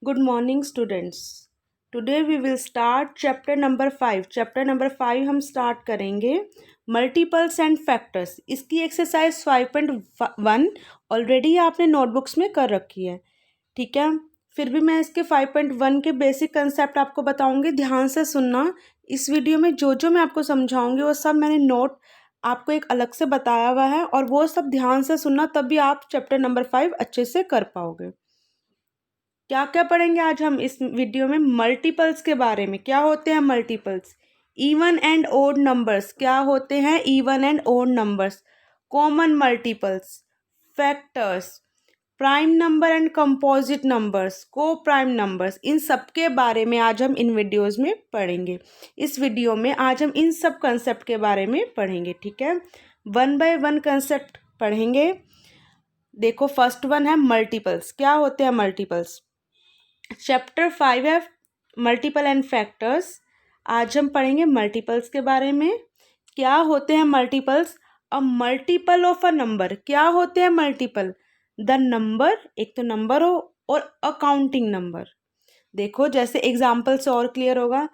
Good morning students. Today we will start chapter number 5. Chapter number 5 हम start करेंगे multiples and factors. इसकी exercise 5.1 already आपने notebooks में कर रखी है. ठीक है, फिर भी मैं इसके 5.1 के बेसिक कंसेप्ट आपको बताऊंगी. ध्यान से सुनना. इस वीडियो में जो मैं आपको समझाऊंगी वो सब मैंने नोट आपको एक अलग से बताया हुआ है और वो सब ध्यान से सुनना, तभी आप चैप्टर नंबर 5 अच्छे से कर पाओगे. क्या क्या पढ़ेंगे आज हम इस वीडियो में? मल्टीपल्स के बारे में. क्या होते हैं multiples? Even and odd numbers. क्या होते हैं even and odd numbers? Common multiples, factors, prime number and composite numbers, coprime numbers, इन सब के बारे में आज हम इन वीडियोस में पढ़ेंगे. इस वीडियो में आज हम इन सब कंसेप्ट के बारे में पढ़ेंगे. ठीक है, वन बाय वन कंसेप्ट पढ़ेंगे. देखो, फर्स्ट वन है मल्टीपल्स. क्या होते हैं मल्टीपल्स? चैप्टर 5 है मल्टीपल एंड फैक्टर्स. आज हम पढ़ेंगे मल्टीपल्स के बारे में. क्या होते हैं multiples? A multiple of a number. क्या होते हैं मल्टीपल? द नंबर, एक तो नंबर हो और अ काउंटिंग नंबर. देखो, जैसे एग्जाम्पल से और क्लियर होगा.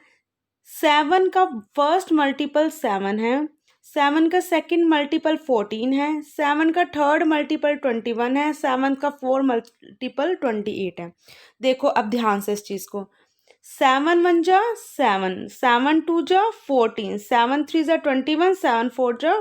7 का फर्स्ट मल्टीपल 7 है, 7 का सेकंड मल्टीपल 14 है, 7 का थर्ड मल्टीपल 21 है, 7 का फोर्थ मल्टीपल 28 है. देखो अब ध्यान से इस चीज़ को. 7 1 जा 7, 7 2 जा 14, 7 3 जा 21, 7 4 जा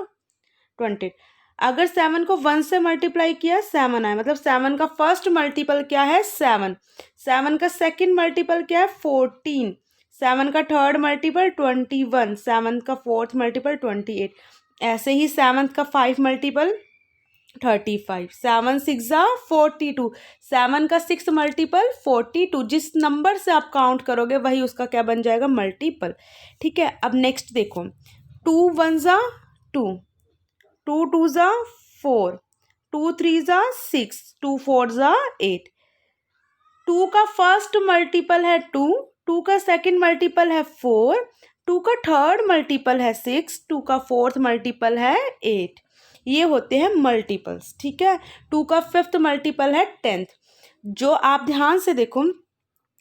20. अगर 7 को 1 से मल्टीप्लाई किया 7 आए, मतलब 7 का फर्स्ट मल्टीपल क्या है? 7. 7 का सेकंड मल्टीपल क्या है? 14. 7 का थर्ड मल्टीपल 21, 7 का फोर्थ मल्टीपल 28. ऐसे ही 7 का 5 मल्टीपल 35, 7 6 जा 42, 7 का 6 मल्टीपल 42. जिस नंबर से आप काउंट करोगे वही उसका क्या बन जाएगा? मल्टीपल. ठीक है, अब नेक्स्ट देखो. 2 1 जा 2, 2 2 जा 4, 2 3 जा 6, 2 4 जा 8. 2 का फर्स्ट मल्टीपल है 2, 2 का सेकंड मल्टीपल है 4, 2 का थर्ड मल्टीपल है 6, 2 का फोर्थ मल्टीपल है 8. ये होते हैं मल्टीपल्स. ठीक है, 2 का फिफ्थ मल्टीपल है 10th. जो आप ध्यान से देखो,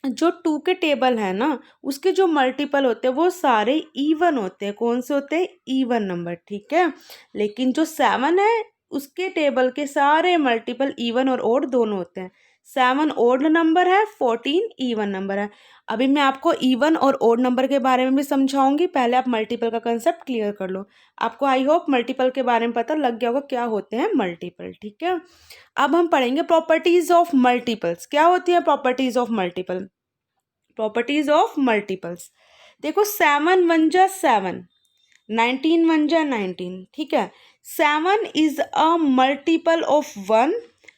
जो 2 के टेबल है ना, उसके जो मल्टीपल होते हैं वो सारे इवन होते हैं. कौन से होते हैं? Even number. ठीक है, लेकिन जो 7 है उसके टेबल के सारे मल्टीपल इवन और ओड दोनों होते हैं. 7 ओड नंबर है, 14 इवन नंबर है. अभी मैं आपको इवन और ओड नंबर के बारे में भी समझाऊंगी. पहले आप मल्टीपल का कंसेप्ट क्लियर कर लो. आपको आई होप मल्टीपल के बारे में पता लग गया होगा क्या होते हैं मल्टीपल. ठीक है, अब हम पढ़ेंगे प्रॉपर्टीज ऑफ मल्टीपल्स. क्या होती है properties of multiple? Properties of multiples. देखो, 7 1 जा 7, 19 1 जा 19. ठीक है, 7 is a multiple of 1,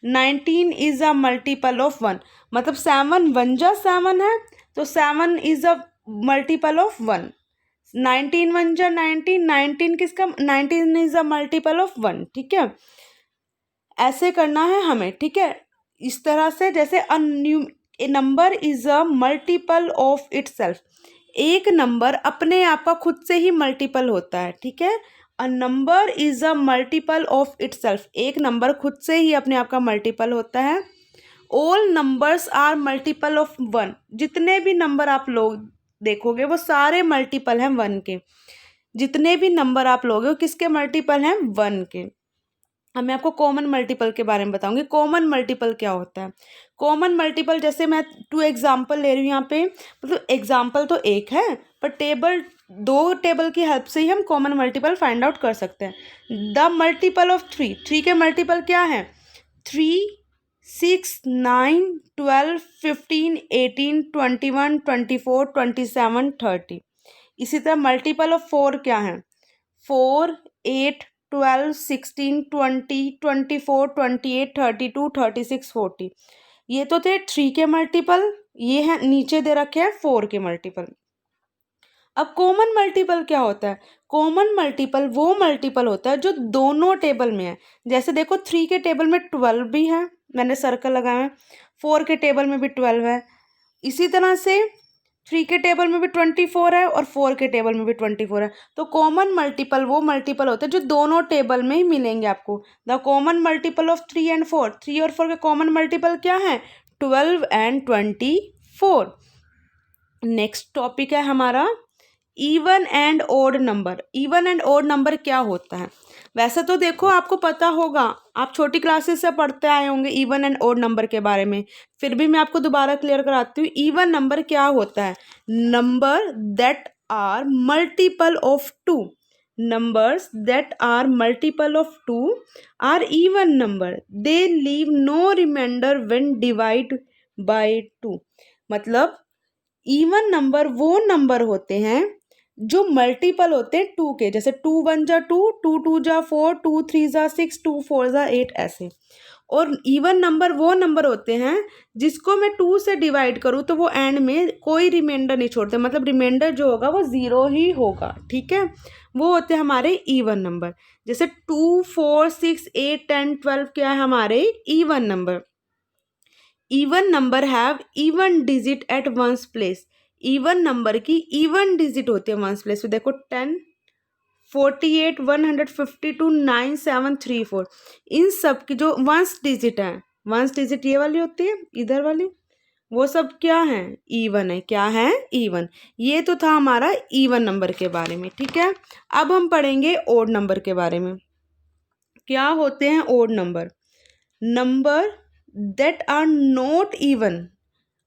19 is a multiple of 1. मतलब 7 1 जा 7 है तो 7 इज अ मल्टीपल ऑफ 1. 19 1 जा 19, 19 किसका? 19 इज अ मल्टीपल ऑफ 1. ठीक है, ऐसे करना है हमें. ठीक है, इस तरह से, जैसे a number is a multiple of itself. एक नंबर अपने आप का खुद से ही मल्टीपल होता है. ठीक है, a number is a multiple of itself. एक नंबर खुद से ही अपने आप का मल्टीपल होता है. All numbers are multiple of 1. जितने भी नंबर आप लोग देखोगे वो सारे मल्टीपल हैं 1 के. जितने भी नंबर आप लोगे वो किसके मल्टीपल हैं? 1 के. अब मैं आपको कॉमन मल्टीपल के बारे में बताऊंगी. कॉमन मल्टीपल क्या होता है? कॉमन मल्टीपल, जैसे मैं 2 एग्जाम्पल ले रही हूँ यहाँ पे. मतलब एग्जाम्पल तो एक है पर दो टेबल की हेल्प से ही हम कॉमन मल्टीपल फाइंड आउट कर सकते हैं. The multiple of 3. 3 के मल्टीपल क्या है? 3 6 9 12 15 18 21 24 27 30. इसी तरह मल्टीपल ऑफ 4 क्या है? 4 8 12 16 20 24 28 32 36 40. ये तो थे 3 के मल्टीपल. ये हैं नीचे दे रखे हैं 4 के मल्टीपल. अब कॉमन मल्टीपल क्या होता है? कॉमन मल्टीपल वो मल्टीपल होता है जो दोनों टेबल में है. जैसे देखो, 3 के टेबल में 12 भी है, मैंने सर्कल लगाया है. 4 के टेबल में भी 12 है. इसी तरह से 3 के टेबल में भी 24 है और 4 के टेबल में भी 24 है. तो कॉमन मल्टीपल वो मल्टीपल होते हैं जो दोनों टेबल में ही मिलेंगे आपको. The common multiple of 3 and 4. 3 और 4 के कॉमन मल्टीपल क्या है? 12 एंड 24. 4। नेक्स्ट टॉपिक है हमारा even and odd number. Even and odd number क्या होता है? वैसे तो देखो आपको पता होगा, आप छोटी क्लासेस से पढ़ते आए होंगे इवन एंड ओड नंबर के बारे में, फिर भी मैं आपको दोबारा क्लियर कराती हूँ। इवन नंबर क्या होता है? Number that are multiple of 2। numbers that are multiple of 2 are even number. They leave no remainder when divide by 2। मतलब इवन नंबर वो नंबर होते हैं जो मल्टीपल होते हैं टू के, जैसे 2 1 जा 2, 2 2 जा 4, 2 3 जा 6, 2 4 जा 8 ऐसे। और इवन नंबर वो नंबर होते हैं जिसको मैं 2 से डिवाइड करूँ तो वो एंड में कोई रिमाइंडर नहीं छोड़ते, मतलब रिमाइंडर जो होगा वो 0 ही होगा। ठीक है, वो होते हैं हमारे इवन नंबर। जैसे 2 4 6 8 10 12 क्या है हमारे even number. Even number have even digit at ones place. Even number की इवन डिजिट होती है वंस प्लेस। तो देखो 10 48 152 9 7 3 4, इन सब की जो वंस डिजिट है, वंस डिजिट ये वाली होती है इधर वाली, वो सब क्या है? इवन है। क्या है? इवन। ये तो था हमारा इवन नंबर के बारे में। ठीक है, अब हम पढ़ेंगे ओड नंबर के बारे में। क्या होते हैं odd number? Number that are not even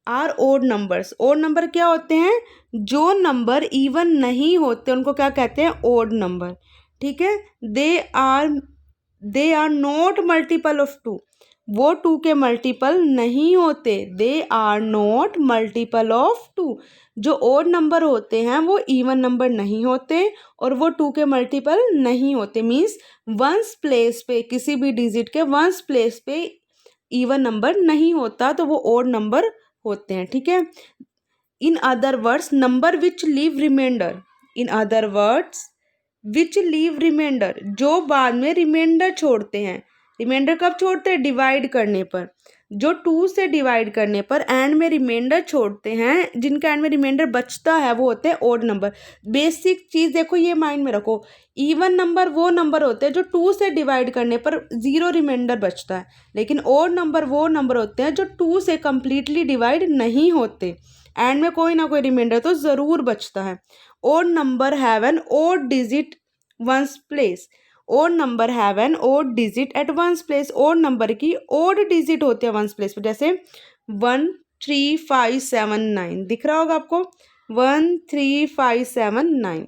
are odd numbers. Odd number क्या होते हैं? जो नंबर इवन नहीं होते उनको क्या कहते हैं? Odd number. ठीक है, they are not multiple of 2। वो 2 के मल्टीपल नहीं होते। They are not multiple of 2। जो ओड नंबर होते हैं वो इवन नंबर नहीं होते और वो 2 के मल्टीपल नहीं होते। मीन्स वंस प्लेस पे, किसी भी डिजिट के वंस प्लेस पे इवन नंबर नहीं होता, तो वो ओड नंबर होते हैं। ठीक है, in other words number which leave remainder. In other words which leave remainder, जो बाद में रिमाइंडर छोड़ते हैं। रिमाइंडर कब छोड़ते हैं? डिवाइड करने पर। जो 2 से डिवाइड करने पर एंड में रिमाइंडर छोड़ते हैं, जिनका एंड में रिमाइंडर बचता है, वो होते हैं ओड नंबर। बेसिक चीज़ देखो, ये माइंड में रखो। इवन नंबर वो नंबर होते हैं जो 2 से डिवाइड करने पर 0 रिमाइंडर बचता है, लेकिन ओड नंबर वो नंबर होते हैं जो 2 से कंप्लीटली डिवाइड नहीं होते, एंड में कोई ना कोई रिमाइंडर तो ज़रूर बचता है। Odd number have an odd digit ones place. Odd number have an odd digit at ones place. Odd number की ओड डिजिट होती है वंस प्लेस पर, जैसे 1 3 5 7 9 दिख रहा होगा आपको, 1 3 5 7 9।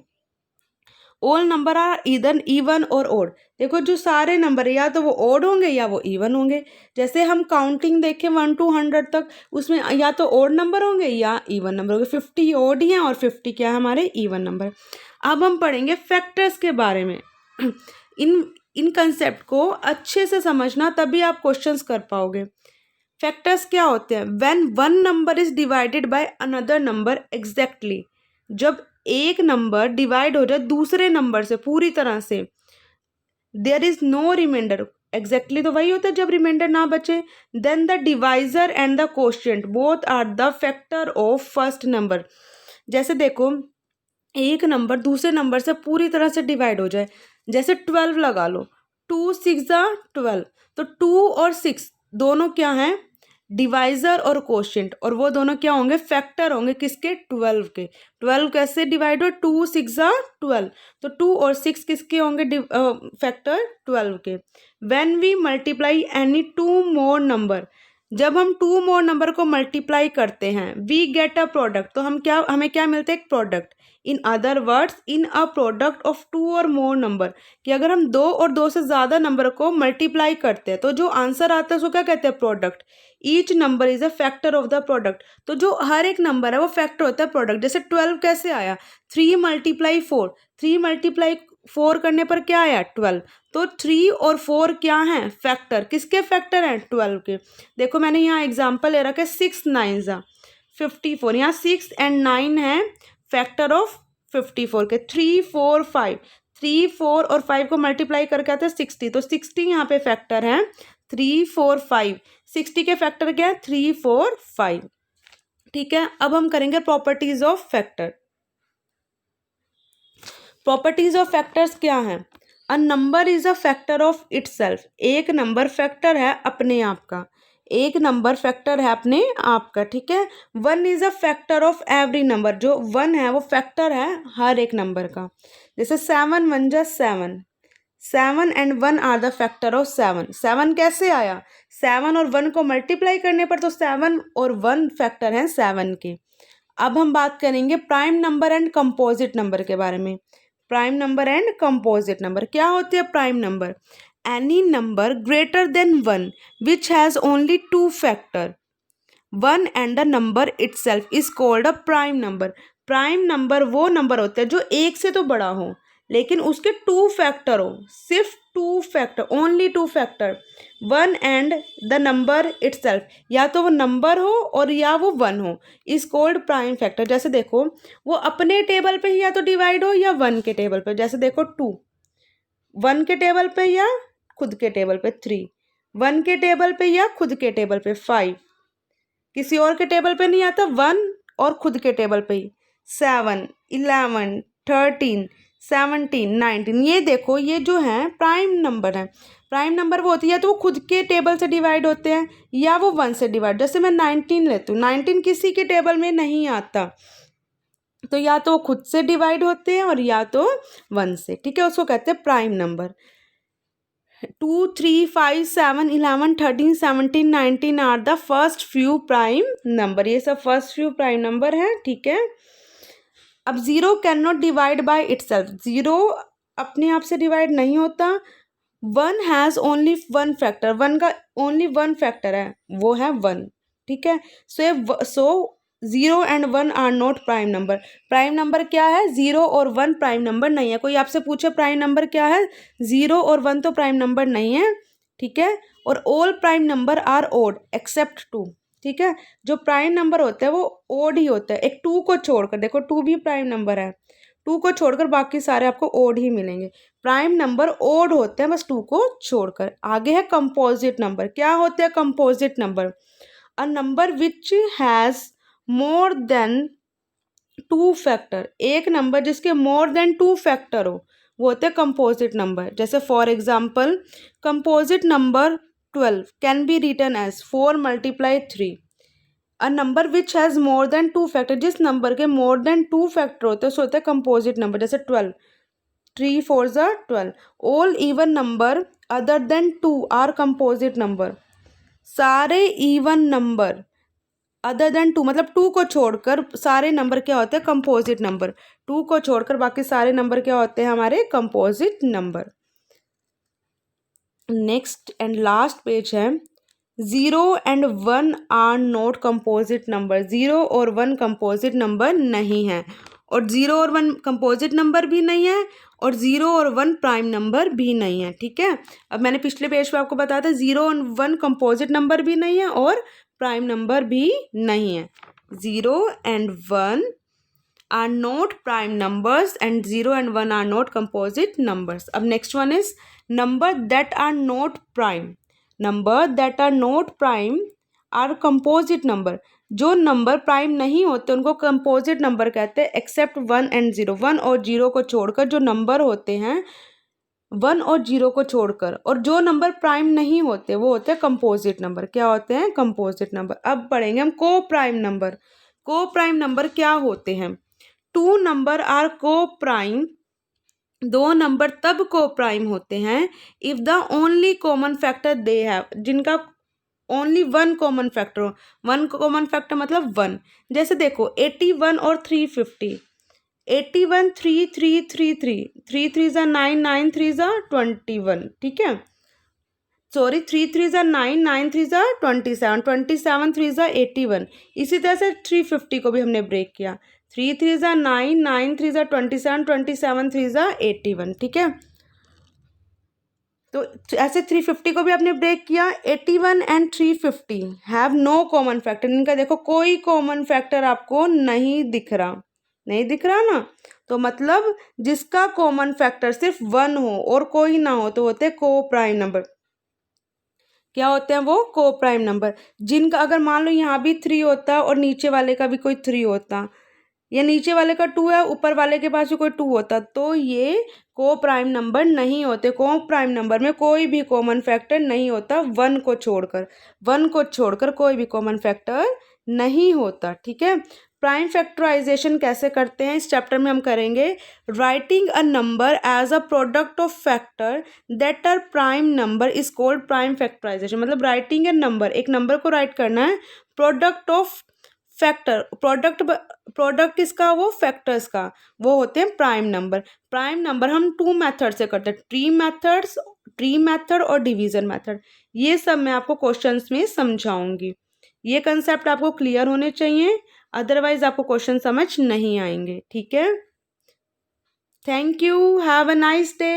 ऑल नंबर आर इधर इवन और ओड। देखो जो सारे नंबर या तो वो ओड होंगे या वो इवन होंगे। जैसे हम काउंटिंग देखें 1 to 100 तक, उसमें या तो ओड नंबर होंगे या इवन नंबर होंगे। 50 ओड ही हैं और 50 क्या है हमारे इवन नंबर। अब हम पढ़ेंगे फैक्टर्स के बारे में। इन कंसेप्ट को अच्छे से समझना, तभी आप क्वेश्चंस कर पाओगे। फैक्टर्स क्या होते हैं? When one number is divided by another number exactly. जब एक नंबर डिवाइड हो जाए दूसरे नंबर से पूरी तरह से, there is no remainder. Exactly तो वही होता है जब रिमाइंडर ना बचे। Then the divisor and the quotient both are the factor of first number. जैसे देखो एक नंबर दूसरे नंबर से पूरी तरह से डिवाइड हो जाए, जैसे 12 लगा लो, 2 6 12, तो 2 और 6 दोनों क्या हैं? डिवाइजर और कोशिएंट, और वो दोनों क्या होंगे? फैक्टर होंगे किसके? 12 के। 12 कैसे डिवाइड हो? 2 6 12, तो 2 और 6 किसके होंगे? फैक्टर 12 के। When we multiply any 2 more number, जब हम 2 मोर नंबर को मल्टीप्लाई करते हैं, वी गेट अ प्रोडक्ट, तो हमें क्या मिलता है? एक product. In other words in a product of 2 और मोर नंबर, कि अगर हम 2 और 2 से ज़्यादा नंबर को मल्टीप्लाई करते हैं तो जो आंसर आता है उसको क्या कहते हैं? Product. Each number is a factor of the product, तो जो हर एक नंबर है वो फैक्टर होता है प्रोडक्ट। जैसे 12 कैसे आया? 3 × 4, 3 × 4 करने पर क्या आया? 12। तो 3 और 4 क्या हैं? फैक्टर। किसके फैक्टर हैं? 12 के। देखो मैंने यहाँ एग्जाम्पल ले रखा है 6 9 54, यहाँ 6 और 9 है फैक्टर ऑफ 54 के। 3 4 5, 3 4 और 5 को मल्टीप्लाई करके आता है 60, तो 60 यहाँ पे फैक्टर है। 3 4 5, 60 के फैक्टर क्या है? 3 4 5। ठीक है, अब हम करेंगे properties of factor. Properties of factors क्या है? A number is a factor of itself. एक नंबर फैक्टर है अपने आप का। एक नंबर फैक्टर है अपने आप का, ठीक है। 1 is a factor of every number, जो 1 है वो फैक्टर है हर एक नंबर का। जैसे 7 1 जा 7, 7 and 1 are the factor of 7। 7 कैसे आया, 7 और 1 को मल्टीप्लाई करने पर, तो 7 और 1 फैक्टर हैं 7 के। अब हम बात करेंगे prime number and composite number के बारे में। Prime number and composite number क्या होते हैं? Prime number, any number greater than 1 which has only 2 factor, 1 and the number itself is called a prime number. Prime number वो number होते हैं जो एक से तो बड़ा हो लेकिन उसके 2 फैक्टर हो, सिर्फ 2 factor, only 2 factor, 1 and the number itself, या तो वो नंबर हो और या वो 1 हो, इज कॉल्ड प्राइम फैक्टर। जैसे देखो, वो अपने टेबल पे ही या तो डिवाइड हो या 1 के टेबल पे। जैसे देखो 2 1 के टेबल पे या खुद के टेबल पे, 3 1 के टेबल पे या खुद के टेबल पे, 5 किसी और के टेबल पे नहीं आता, 1 और खुद के टेबल पे ही, 7 11 13 17 19। ये देखो, ये जो है प्राइम नंबर है। प्राइम नंबर वो होती है तो वो खुद के टेबल से डिवाइड होते हैं या वो 1 से डिवाइड। जैसे मैं 19 लेती हूँ, 19 किसी के टेबल में नहीं आता, तो या तो खुद से डिवाइड होते हैं और या तो 1 से, ठीक है। उसको कहते हैं prime number. 2 3 5 7 11 13 17 19 are the first few prime number. ये सब फर्स्ट फ्यू प्राइम नंबर है, ठीक है। अब 0 can not divide by itself, 0 अपने आप से डिवाइड नहीं होता। 1 हैज़ ओनली 1 फैक्टर, 1 का ओनली 1 फैक्टर है, वो है 1, ठीक है। So 0 and 1 are not prime number. Prime number क्या है? 0 और 1 प्राइम नंबर नहीं है। कोई आपसे पूछे प्राइम नंबर क्या है, 0 और 1 तो प्राइम नंबर नहीं है, ठीक है। और all prime number are odd except 2, ठीक है। जो प्राइम नंबर होता है वो ओड ही होता है, एक 2 को छोड़कर। देखो 2 भी प्राइम नंबर है, 2 को छोड़कर बाकी सारे आपको ओड ही मिलेंगे। प्राइम नंबर ओड होते हैं बस 2 को छोड़कर। आगे है कंपोजिट नंबर। क्या होते हैं composite number? A number which has more than 2 factor, एक नंबर जिसके मोर देन 2 फैक्टर हो, वो होते हैं कंपोजिट नंबर। जैसे for example, composite number 12 can be written as 4 × 3। A number which has more than 2 factor, जिस नंबर के more than 2 factor होते हैं उसे होता है कंपोजिट नंबर। जैसे 12, 3 4 12। All even number other than 2 are composite number. सारे इवन नंबर अदर देन 2 मतलब 2 को छोड़कर सारे नंबर क्या होते हैं? Composite number. 2 को छोड़कर बाकी सारे नंबर क्या होते हैं? हमारे composite number. Next and last page है, 0 and 1 are not composite number. 0 और 1 कंपोजिट नंबर नहीं है, और 0 और 1 कंपोजिट नंबर भी नहीं है, और 0 और 1 प्राइम नंबर भी नहीं है, ठीक है। अब मैंने पिछले पेज पे आपको बताया था 0 और 1 कंपोजिट नंबर भी नहीं है और प्राइम नंबर भी नहीं है। 0 and 1 are not prime numbers and 0 and 1 are not composite numbers. अब next one is number that are not prime. Number that are not prime are composite number. जो number प्राइम नहीं होते उनको कंपोजिट नंबर कहते हैं, एक्सेप्ट 1 एंड 0। 1 और 0 को छोड़कर जो नंबर होते हैं, 1 और 0 को छोड़कर, और जो नंबर प्राइम नहीं होते वो होते हैं कंपोजिट नंबर। क्या होते हैं? Composite number. अब पढ़ेंगे हम को प्राइम नंबर। को प्राइम नंबर क्या होते हैं? 2 नंबर आर को प्राइम, 2 नंबर तब को प्राइम होते हैं if the only common factor they have, जिनका ओनली 1 कॉमन फैक्टर हो। 1 कॉमन फैक्टर मतलब 1। जैसे देखो 81 और 350, 81 3 3 3 3 3 3 ज़ा 9 9 3 ज़ा 21, ठीक है। सॉरी 3 3 ज़ा 9 9 3 ज़ा 27 27 3 ज़ा 81। इसी तरह से 350 को भी हमने ब्रेक किया, 3 3 ज़ा 9 9 3 ज़ा 27 27 3 ज़ा 81, ठीक है। तो ऐसे 350 को भी आपने ब्रेक किया। 81 and 350 have no common factor. इनका देखो कोई कॉमन फैक्टर आपको नहीं दिख रहा, नहीं दिख रहा ना, तो मतलब जिसका कॉमन फैक्टर सिर्फ 1 हो और कोई ना हो तो होते हैं को प्राइम नंबर। क्या होते हैं वो? को प्राइम नंबर। जिनका अगर मान लो यहाँ भी 3 होता और नीचे वाले का भी कोई 3 होता, ये नीचे वाले का 2 है, ऊपर वाले के पास भी कोई 2 होता तो ये को प्राइम नंबर नहीं होते। को प्राइम नंबर में कोई भी कॉमन फैक्टर नहीं होता, 1 को छोड़कर कोई भी कॉमन फैक्टर नहीं होता। ठीक है, प्राइम फैक्टराइजेशन कैसे करते हैं इस चैप्टर में हम करेंगे। Writing a number as a product of factor that are prime number is called prime factorization. मतलब राइटिंग ए नंबर, एक नंबर को राइट करना है प्रोडक्ट ऑफ फैक्टर, प्रोडक्ट किसका, वो फैक्टर्स का, वो होते हैं प्राइम नंबर। प्राइम नंबर हम 2 मेथड से करते हैं, ट्री मेथड और डिवीजन मेथड। ये सब मैं आपको क्वेश्चंस में समझाऊंगी। ये कंसेप्ट आपको क्लियर होने चाहिए, अदरवाइज आपको क्वेश्चन समझ नहीं आएंगे। ठीक है, thank you, have a nice day.